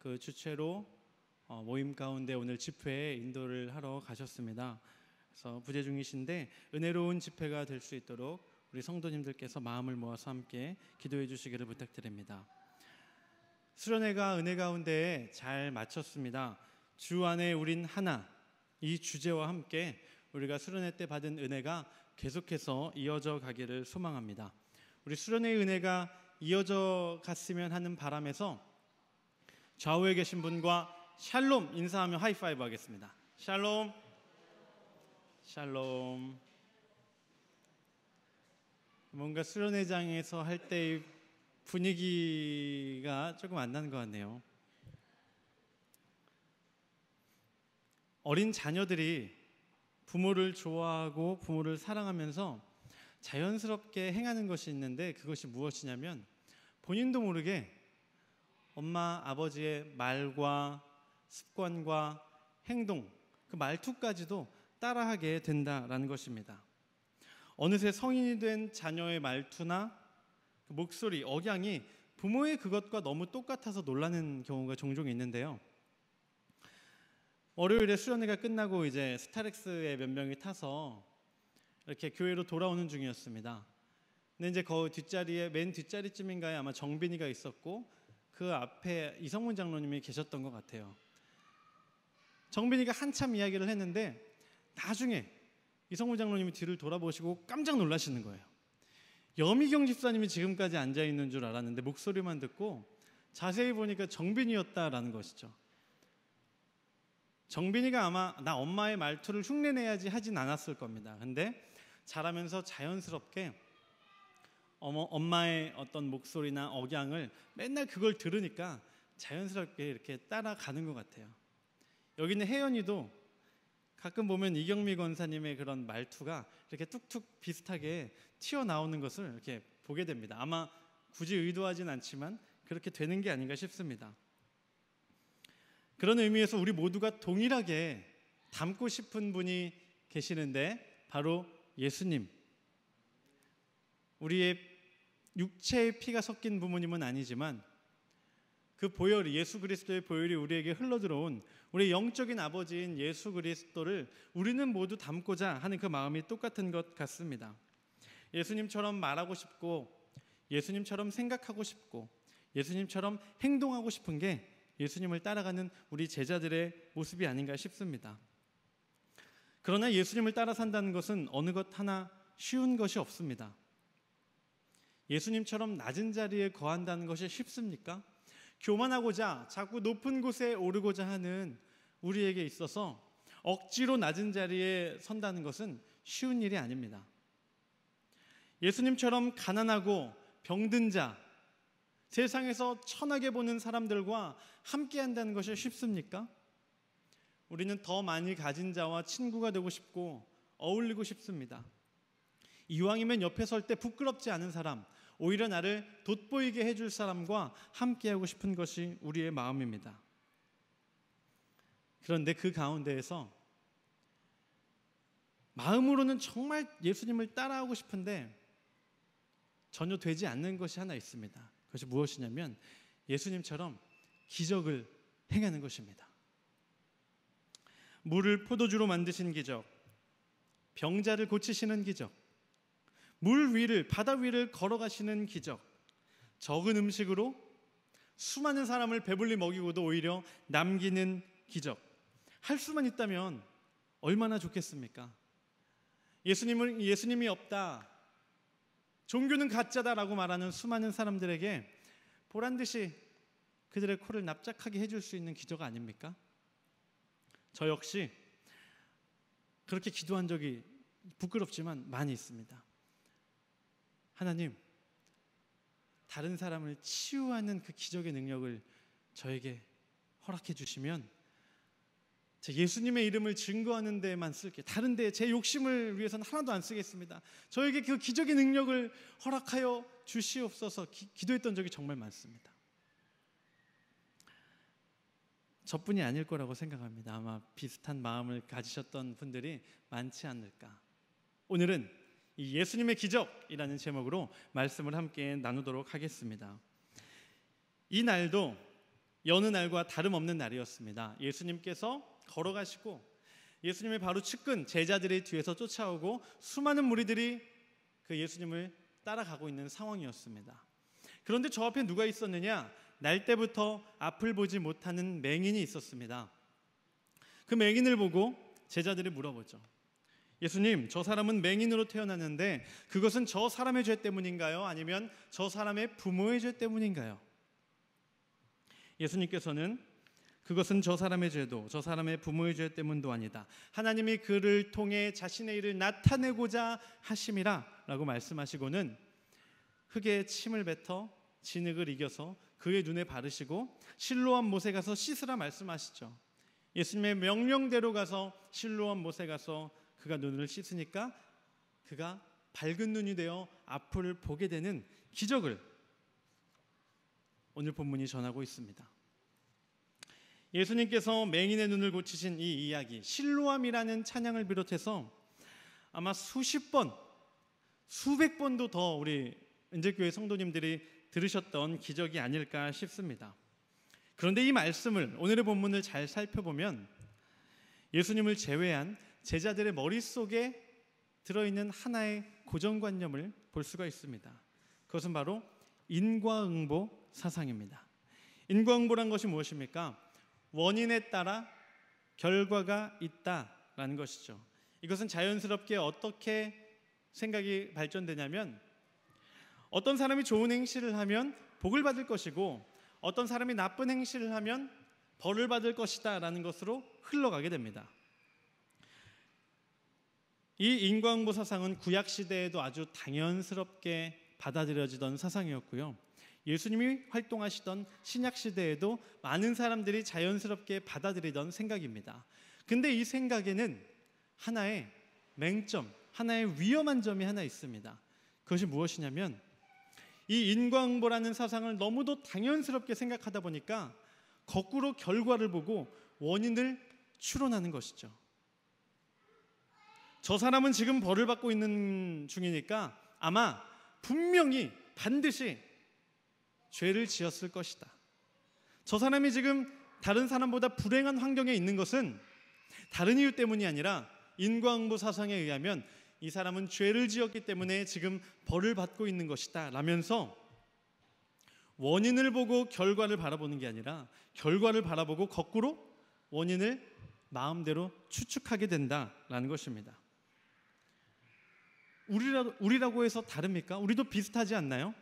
그 주최로 모임 가운데 오늘 집회에 인도를 하러 가셨습니다. 그래서 부재 중이신데 은혜로운 집회가 될 수 있도록 우리 성도님들께서 마음을 모아서 함께 기도해 주시기를 부탁드립니다. 수련회가 은혜 가운데 잘 마쳤습니다. 주 안에 우린 하나, 이 주제와 함께 우리가 수련회 때 받은 은혜가 계속해서 이어져 가기를 소망합니다. 우리 수련회의 은혜가 이어져 갔으면 하는 바람에서 좌우에 계신 분과 샬롬 인사하며 하이파이브 하겠습니다. 샬롬. 샬롬. 뭔가 수련회장에서 할 때의 분위기가 조금 안 나는 것 같네요. 어린 자녀들이 부모를 좋아하고 부모를 사랑하면서 자연스럽게 행하는 것이 있는데 그것이 무엇이냐면 본인도 모르게 엄마, 아버지의 말과 습관과 행동, 그 말투까지도 따라하게 된다라는 것입니다. 어느새 성인이 된 자녀의 말투나 목소리, 억양이 부모의 그것과 너무 똑같아서 놀라는 경우가 종종 있는데요. 월요일에 수련회가 끝나고 이제 스타렉스에 몇 명이 타서 이렇게 교회로 돌아오는 중이었습니다. 근데 이제 그 뒷자리에 맨 뒷자리쯤인가에 아마 정빈이가 있었고 그 앞에 이성문 장로님이 계셨던 것 같아요. 정빈이가 한참 이야기를 했는데 나중에 이성문 장로님이 뒤를 돌아보시고 깜짝 놀라시는 거예요. 여미경 집사님이 지금까지 앉아있는 줄 알았는데 목소리만 듣고 자세히 보니까 정빈이었다라는 것이죠. 정빈이가 아마 나 엄마의 말투를 흉내내야지 하진 않았을 겁니다. 근데 자라면서 자연스럽게 엄마의 어떤 목소리나 억양을 맨날 그걸 들으니까 자연스럽게 이렇게 따라가는 것 같아요. 여기 있는 혜연이도 가끔 보면 이경미 권사님의 그런 말투가 이렇게 툭툭 비슷하게 튀어나오는 것을 이렇게 보게 됩니다. 아마 굳이 의도하진 않지만 그렇게 되는 게 아닌가 싶습니다. 그런 의미에서 우리 모두가 동일하게 닮고 싶은 분이 계시는데 바로 예수님. 우리의 육체의 피가 섞인 부모님은 아니지만 그 보혈이, 예수 그리스도의 보혈이 우리에게 흘러들어온 우리 영적인 아버지인 예수 그리스도를 우리는 모두 닮고자 하는 그 마음이 똑같은 것 같습니다. 예수님처럼 말하고 싶고 예수님처럼 생각하고 싶고 예수님처럼 행동하고 싶은 게 예수님을 따라가는 우리 제자들의 모습이 아닌가 싶습니다. 그러나 예수님을 따라 산다는 것은 어느 것 하나 쉬운 것이 없습니다. 예수님처럼 낮은 자리에 거한다는 것이 쉽습니까? 교만하고자 자꾸 높은 곳에 오르고자 하는 우리에게 있어서 억지로 낮은 자리에 선다는 것은 쉬운 일이 아닙니다. 예수님처럼 가난하고 병든 자, 세상에서 천하게 보는 사람들과 함께 한다는 것이 쉽습니까? 우리는 더 많이 가진 자와 친구가 되고 싶고 어울리고 싶습니다. 이왕이면 옆에 설 때 부끄럽지 않은 사람, 오히려 나를 돋보이게 해줄 사람과 함께하고 싶은 것이 우리의 마음입니다. 그런데 그 가운데에서 마음으로는 정말 예수님을 따라하고 싶은데 전혀 되지 않는 것이 하나 있습니다. 그것이 무엇이냐면 예수님처럼 기적을 행하는 것입니다. 물을 포도주로 만드신 기적, 병자를 고치시는 기적, 물 위를, 바다 위를 걸어가시는 기적, 적은 음식으로 수많은 사람을 배불리 먹이고도 오히려 남기는 기적. 할 수만 있다면 얼마나 좋겠습니까? 예수님이 없다, 종교는 가짜다라고 말하는 수많은 사람들에게 보란듯이 그들의 코를 납작하게 해줄 수 있는 기적 아닙니까? 저 역시 그렇게 기도한 적이 부끄럽지만 많이 있습니다. 하나님, 다른 사람을 치유하는 그 기적의 능력을 저에게 허락해 주시면 제 예수님의 이름을 증거하는 데에만 쓸게요. 다른 데 제 욕심을 위해서는 하나도 안 쓰겠습니다. 저에게 그 기적의 능력을 허락하여 주시옵소서 기도했던 적이 정말 많습니다. 저뿐이 아닐 거라고 생각합니다. 아마 비슷한 마음을 가지셨던 분들이 많지 않을까. 오늘은 이 예수님의 기적이라는 제목으로 말씀을 함께 나누도록 하겠습니다. 이 날도 여느 날과 다름없는 날이었습니다. 예수님께서 걸어가시고 예수님의 바로 측근 제자들이 뒤에서 쫓아오고 수많은 무리들이 그 예수님을 따라가고 있는 상황이었습니다. 그런데 저 앞에 누가 있었느냐? 날 때부터 앞을 보지 못하는 맹인이 있었습니다. 그 맹인을 보고 제자들이 물어보죠. 예수님, 저 사람은 맹인으로 태어났는데 그것은 저 사람의 죄 때문인가요? 아니면 저 사람의 부모의 죄 때문인가요? 예수님께서는 그것은 저 사람의 죄도 저 사람의 부모의 죄 때문도 아니다. 하나님이 그를 통해 자신의 일을 나타내고자 하심이라 라고 말씀하시고는 흙에 침을 뱉어 진흙을 이겨서 그의 눈에 바르시고 실로암 못에 가서 씻으라 말씀하시죠. 예수님의 명령대로 가서 실로암 못에 가서 그가 눈을 씻으니까 그가 밝은 눈이 되어 앞을 보게 되는 기적을 오늘 본문이 전하고 있습니다. 예수님께서 맹인의 눈을 고치신 이 이야기, 실로암이라는 찬양을 비롯해서 아마 수십 번, 수백 번도 더 우리 은재교회 성도님들이 들으셨던 기적이 아닐까 싶습니다. 그런데 이 말씀을, 오늘의 본문을 잘 살펴보면 예수님을 제외한 제자들의 머릿속에 들어있는 하나의 고정관념을 볼 수가 있습니다. 그것은 바로 인과응보 사상입니다. 인과응보란 것이 무엇입니까? 원인에 따라 결과가 있다라는 것이죠. 이것은 자연스럽게 어떻게 생각이 발전되냐면 어떤 사람이 좋은 행실을 하면 복을 받을 것이고 어떤 사람이 나쁜 행실을 하면 벌을 받을 것이다 라는 것으로 흘러가게 됩니다. 이 인과응보 사상은 구약시대에도 아주 당연스럽게 받아들여지던 사상이었고요. 예수님이 활동하시던 신약시대에도 많은 사람들이 자연스럽게 받아들이던 생각입니다. 근데 이 생각에는 하나의 맹점, 하나의 위험한 점이 하나 있습니다. 그것이 무엇이냐면 이 인과응보라는 사상을 너무도 당연스럽게 생각하다 보니까 거꾸로 결과를 보고 원인을 추론하는 것이죠. 저 사람은 지금 벌을 받고 있는 중이니까 아마 분명히 반드시 죄를 지었을 것이다. 저 사람이 지금 다른 사람보다 불행한 환경에 있는 것은 다른 이유 때문이 아니라 인과응보 사상에 의하면 이 사람은 죄를 지었기 때문에 지금 벌을 받고 있는 것이다 라면서 원인을 보고 결과를 바라보는 게 아니라 결과를 바라보고 거꾸로 원인을 마음대로 추측하게 된다라는 것입니다. 우리라고 해서 다릅니까? 우리도 비슷하지 않나요?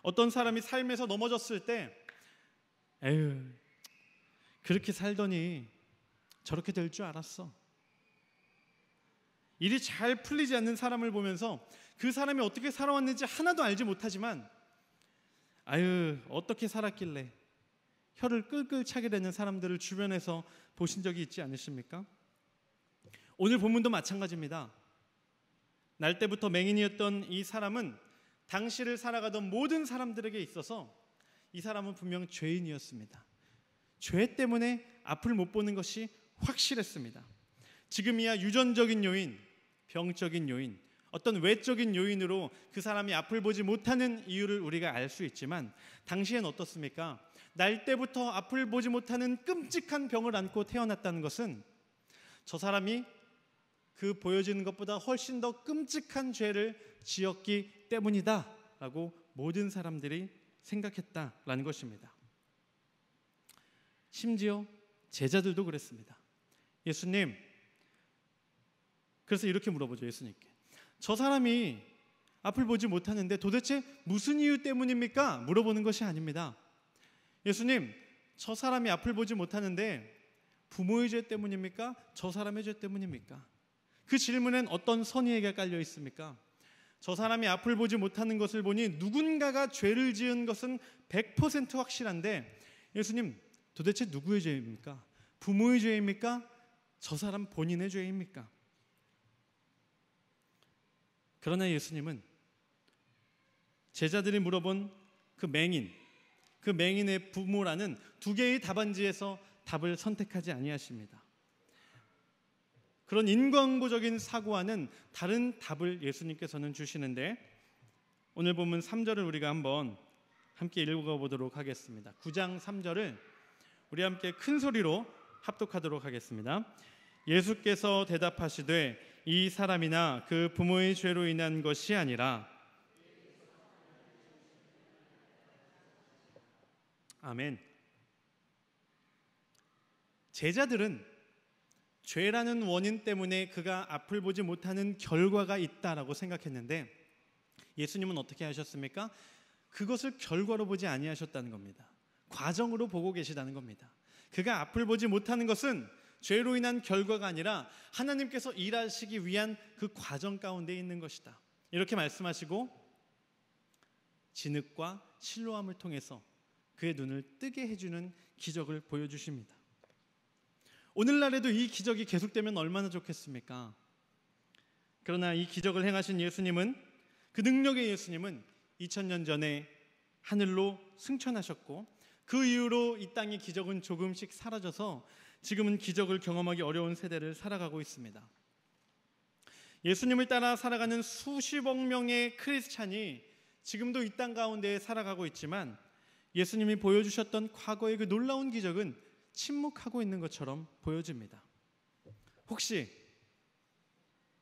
어떤 사람이 삶에서 넘어졌을 때 에휴, 그렇게 살더니 저렇게 될 줄 알았어. 일이 잘 풀리지 않는 사람을 보면서 그 사람이 어떻게 살아왔는지 하나도 알지 못하지만 아유, 어떻게 살았길래 혀를 끌끌 차게 되는 사람들을 주변에서 보신 적이 있지 않으십니까? 오늘 본문도 마찬가지입니다. 날 때부터 맹인이었던 이 사람은 당시를 살아가던 모든 사람들에게 있어서 이 사람은 분명 죄인이었습니다. 죄 때문에 앞을 못 보는 것이 확실했습니다. 지금이야 유전적인 요인, 병적인 요인, 어떤 외적인 요인으로 그 사람이 앞을 보지 못하는 이유를 우리가 알 수 있지만 당시엔 어떻습니까? 날 때부터 앞을 보지 못하는 끔찍한 병을 안고 태어났다는 것은 저 사람이 그 보여지는 것보다 훨씬 더 끔찍한 죄를 지었기 때문이다 라고 모든 사람들이 생각했다라는 것입니다. 심지어 제자들도 그랬습니다. 예수님, 그래서 이렇게 물어보죠. 예수님께 저 사람이 앞을 보지 못하는데 도대체 무슨 이유 때문입니까? 물어보는 것이 아닙니다. 예수님, 저 사람이 앞을 보지 못하는데 부모의 죄 때문입니까? 저 사람의 죄 때문입니까? 그 질문엔 어떤 선의가 깔려 있습니까? 저 사람이 앞을 보지 못하는 것을 보니 누군가가 죄를 지은 것은 100% 확실한데 예수님, 도대체 누구의 죄입니까? 부모의 죄입니까? 저 사람 본인의 죄입니까? 그러나 예수님은 제자들이 물어본 그 맹인의 부모라는 두 개의 답안지에서 답을 선택하지 아니하십니다. 그런 인과응보적인 사고와는 다른 답을 예수님께서는 주시는데 오늘 보면 3절을 우리가 한번 함께 읽어보도록 하겠습니다. 9장 3절을 우리 함께 큰 소리로 합독하도록 하겠습니다. 예수께서 대답하시되 이 사람이나 그 부모의 죄로 인한 것이 아니라. 아멘. 제자들은 죄라는 원인 때문에 그가 앞을 보지 못하는 결과가 있다라고 생각했는데 예수님은 어떻게 하셨습니까? 그것을 결과로 보지 아니하셨다는 겁니다. 과정으로 보고 계시다는 겁니다. 그가 앞을 보지 못하는 것은 죄로 인한 결과가 아니라 하나님께서 일하시기 위한 그 과정 가운데 있는 것이다. 이렇게 말씀하시고 진흙과 실로암을 통해서 그의 눈을 뜨게 해주는 기적을 보여주십니다. 오늘날에도 이 기적이 계속되면 얼마나 좋겠습니까? 그러나 이 기적을 행하신 예수님은, 그 능력의 예수님은 2000년 전에 하늘로 승천하셨고 그 이후로 이 땅의 기적은 조금씩 사라져서 지금은 기적을 경험하기 어려운 세대를 살아가고 있습니다. 예수님을 따라 살아가는 수십억 명의 크리스찬이 지금도 이 땅 가운데 살아가고 있지만 예수님이 보여주셨던 과거의 그 놀라운 기적은 침묵하고 있는 것처럼 보여집니다. 혹시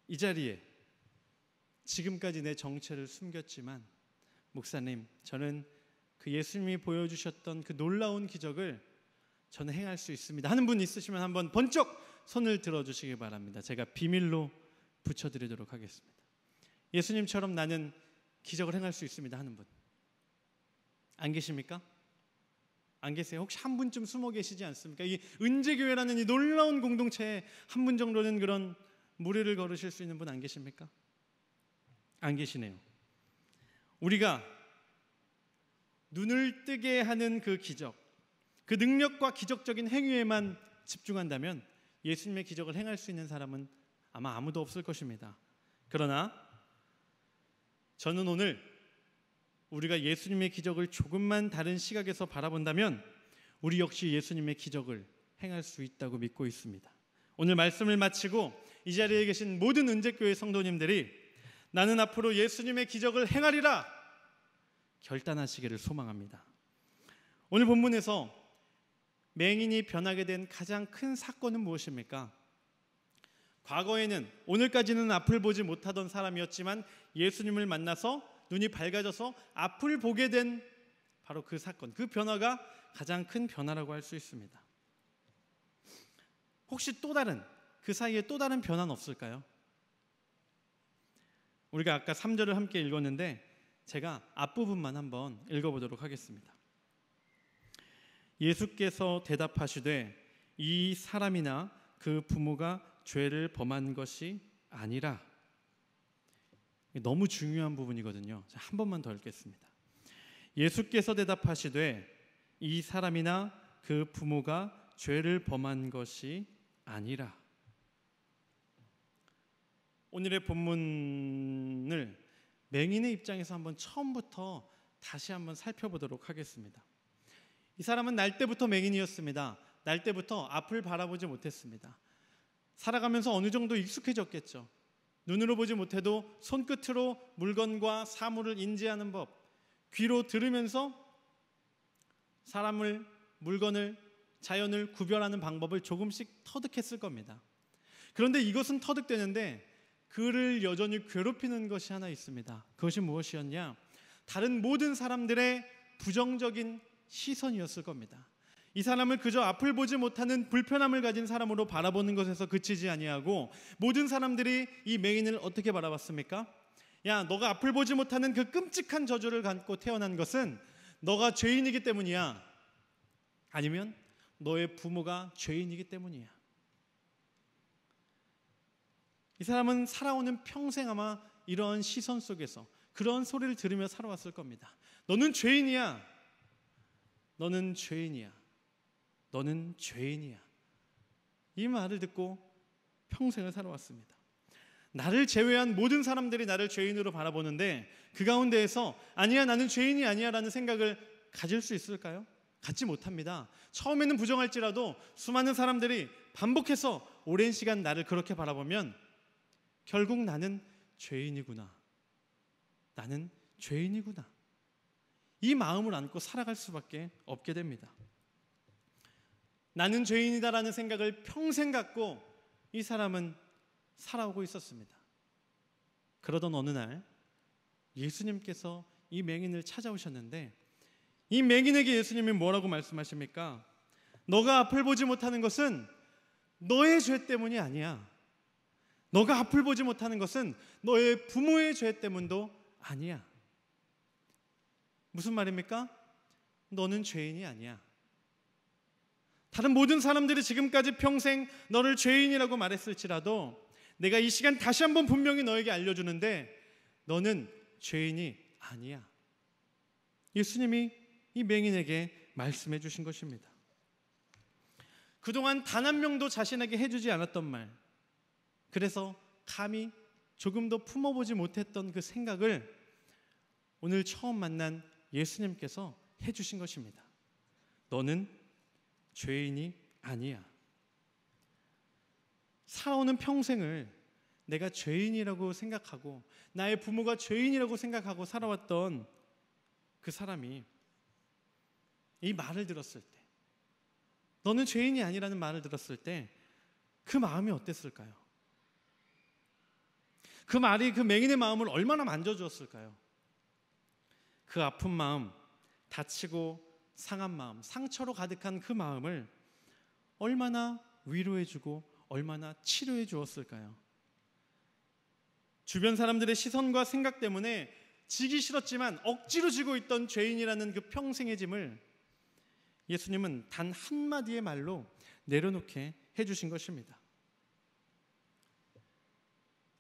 이 자리에 지금까지 내 정체를 숨겼지만 목사님, 저는 그 예수님이 보여주셨던 그 놀라운 기적을 저는 행할 수 있습니다 하는 분 있으시면 한번 번쩍 손을 들어주시기 바랍니다. 제가 비밀로 붙여드리도록 하겠습니다. 예수님처럼 나는 기적을 행할 수 있습니다 하는 분 안 계십니까? 안 계세요? 혹시 한 분쯤 숨어 계시지 않습니까? 이 은재교회라는 이 놀라운 공동체에 한 분 정도는 그런 무리를 걸으실 수 있는 분 안 계십니까? 안 계시네요. 우리가 눈을 뜨게 하는 그 기적, 그 능력과 기적적인 행위에만 집중한다면 예수님의 기적을 행할 수 있는 사람은 아마 아무도 없을 것입니다. 그러나 저는 오늘 우리가 예수님의 기적을 조금만 다른 시각에서 바라본다면 우리 역시 예수님의 기적을 행할 수 있다고 믿고 있습니다. 오늘 말씀을 마치고 이 자리에 계신 모든 은재교회 성도님들이 나는 앞으로 예수님의 기적을 행하리라 결단하시기를 소망합니다. 오늘 본문에서 맹인이 변하게 된 가장 큰 사건은 무엇입니까? 과거에는, 오늘까지는 앞을 보지 못하던 사람이었지만 예수님을 만나서 눈이 밝아져서 앞을 보게 된 바로 그 사건, 그 변화가 가장 큰 변화라고 할 수 있습니다. 혹시 또 다른, 그 사이에 또 다른 변화는 없을까요? 우리가 아까 3절을 함께 읽었는데 제가 앞부분만 한번 읽어보도록 하겠습니다. 예수께서 대답하시되 이 사람이나 그 부모가 죄를 범한 것이 아니라. 너무 중요한 부분이거든요. 한 번만 더 읽겠습니다. 예수께서 대답하시되 이 사람이나 그 부모가 죄를 범한 것이 아니라. 오늘의 본문을 맹인의 입장에서 한번 처음부터 다시 한번 살펴보도록 하겠습니다. 이 사람은 날 때부터 맹인이었습니다. 날 때부터 앞을 바라보지 못했습니다. 살아가면서 어느 정도 익숙해졌겠죠. 눈으로 보지 못해도 손끝으로 물건과 사물을 인지하는 법, 귀로 들으면서 사람을, 물건을, 자연을 구별하는 방법을 조금씩 터득했을 겁니다. 그런데 이것은 터득되는데 그를 여전히 괴롭히는 것이 하나 있습니다. 그것이 무엇이었냐? 다른 모든 사람들의 부정적인 시선이었을 겁니다. 이 사람을 그저 앞을 보지 못하는 불편함을 가진 사람으로 바라보는 것에서 그치지 아니하고 모든 사람들이 이 맹인을 어떻게 바라봤습니까? 야, 너가 앞을 보지 못하는 그 끔찍한 저주를 갖고 태어난 것은 너가 죄인이기 때문이야. 아니면 너의 부모가 죄인이기 때문이야. 이 사람은 살아오는 평생 아마 이러한 시선 속에서 그런 소리를 들으며 살아왔을 겁니다. 너는 죄인이야. 너는 죄인이야. 너는 죄인이야. 이 말을 듣고 평생을 살아왔습니다. 나를 제외한 모든 사람들이 나를 죄인으로 바라보는데 그 가운데에서 아니야, 나는 죄인이 아니야 라는 생각을 가질 수 있을까요? 갖지 못합니다. 처음에는 부정할지라도 수많은 사람들이 반복해서 오랜 시간 나를 그렇게 바라보면 결국 나는 죄인이구나. 나는 죄인이구나. 이 마음을 안고 살아갈 수밖에 없게 됩니다. 나는 죄인이다라는 생각을 평생 갖고 이 사람은 살아오고 있었습니다. 그러던 어느 날 예수님께서 이 맹인을 찾아오셨는데, 이 맹인에게 예수님이 뭐라고 말씀하십니까? 너가 앞을 보지 못하는 것은 너의 죄 때문이 아니야. 너가 앞을 보지 못하는 것은 너의 부모의 죄 때문도 아니야. 무슨 말입니까? 너는 죄인이 아니야. 다른 모든 사람들이 지금까지 평생 너를 죄인이라고 말했을지라도 내가 이 시간 다시 한번 분명히 너에게 알려주는데 너는 죄인이 아니야. 예수님이 이 맹인에게 말씀해 주신 것입니다. 그동안 단 한 명도 자신에게 해주지 않았던 말, 그래서 감히 조금도 품어보지 못했던 그 생각을 오늘 처음 만난 예수님께서 해주신 것입니다. 너는 죄인이 아니야. 살아오는 평생을 내가 죄인이라고 생각하고 나의 부모가 죄인이라고 생각하고 살아왔던 그 사람이 이 말을 들었을 때, 너는 죄인이 아니라는 말을 들었을 때 그 마음이 어땠을까요? 그 말이 그 맹인의 마음을 얼마나 만져주었을까요? 그 아픈 마음, 다치고 상한 마음, 상처로 가득한 그 마음을 얼마나 위로해주고 얼마나 치료해 주었을까요? 주변 사람들의 시선과 생각 때문에 지기 싫었지만 억지로 지고 있던 죄인이라는 그 평생의 짐을 예수님은 단 한마디의 말로 내려놓게 해주신 것입니다.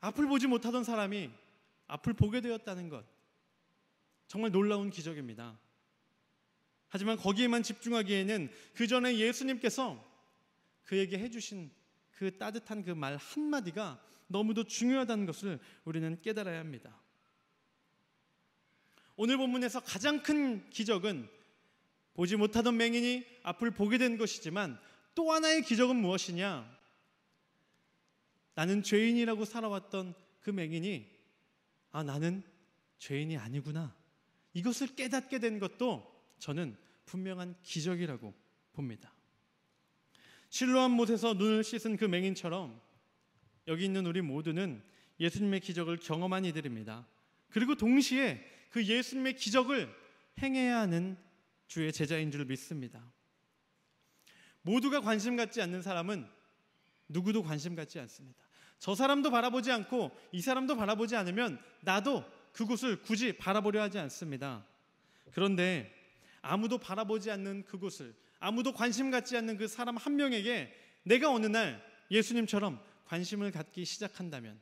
앞을 보지 못하던 사람이 앞을 보게 되었다는 것, 정말 놀라운 기적입니다. 하지만 거기에만 집중하기에는 그 전에 예수님께서 그에게 해주신 그 따뜻한 그 말 한마디가 너무도 중요하다는 것을 우리는 깨달아야 합니다. 오늘 본문에서 가장 큰 기적은 보지 못하던 맹인이 앞을 보게 된 것이지만 또 하나의 기적은 무엇이냐? 나는 죄인이라고 살아왔던 그 맹인이 나는 죄인이 아니구나, 이것을 깨닫게 된 것도 저는 분명한 기적이라고 봅니다. 실로암 못에서 눈을 씻은 그 맹인처럼 여기 있는 우리 모두는 예수님의 기적을 경험한 이들입니다. 그리고 동시에 그 예수님의 기적을 행해야 하는 주의 제자인 줄 믿습니다. 모두가 관심 갖지 않는 사람은 누구도 관심 갖지 않습니다. 저 사람도 바라보지 않고 이 사람도 바라보지 않으면 나도 그곳을 굳이 바라보려 하지 않습니다. 그런데 아무도 바라보지 않는 그곳을, 아무도 관심 갖지 않는 그 사람 한 명에게 내가 어느 날 예수님처럼 관심을 갖기 시작한다면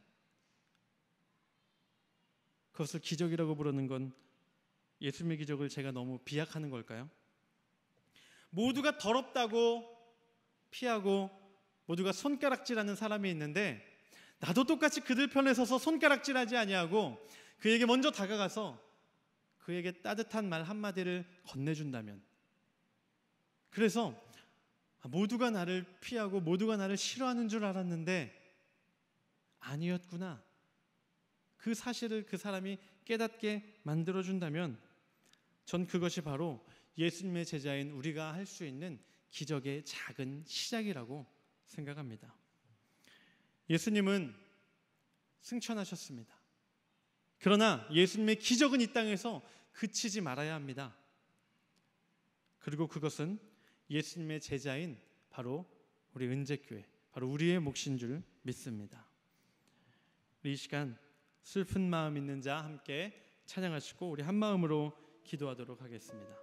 그것을 기적이라고 부르는 건 예수님의 기적을 제가 너무 비약하는 걸까요? 모두가 더럽다고 피하고 모두가 손가락질하는 사람이 있는데 나도 똑같이 그들 편에 서서 손가락질하지 아니하고 그에게 먼저 다가가서 그에게 따뜻한 말 한마디를 건네준다면, 그래서 모두가 나를 피하고 모두가 나를 싫어하는 줄 알았는데 아니었구나, 그 사실을 그 사람이 깨닫게 만들어준다면 전 그것이 바로 예수님의 제자인 우리가 할 수 있는 기적의 작은 시작이라고 생각합니다. 예수님은 승천하셨습니다. 그러나 예수님의 기적은 이 땅에서 그치지 말아야 합니다. 그리고 그것은 예수님의 제자인 바로 우리 은재교회, 바로 우리의 몫인 줄 믿습니다. 이 시간 슬픈 마음 있는 자 함께 찬양하시고 우리 한 마음으로 기도하도록 하겠습니다.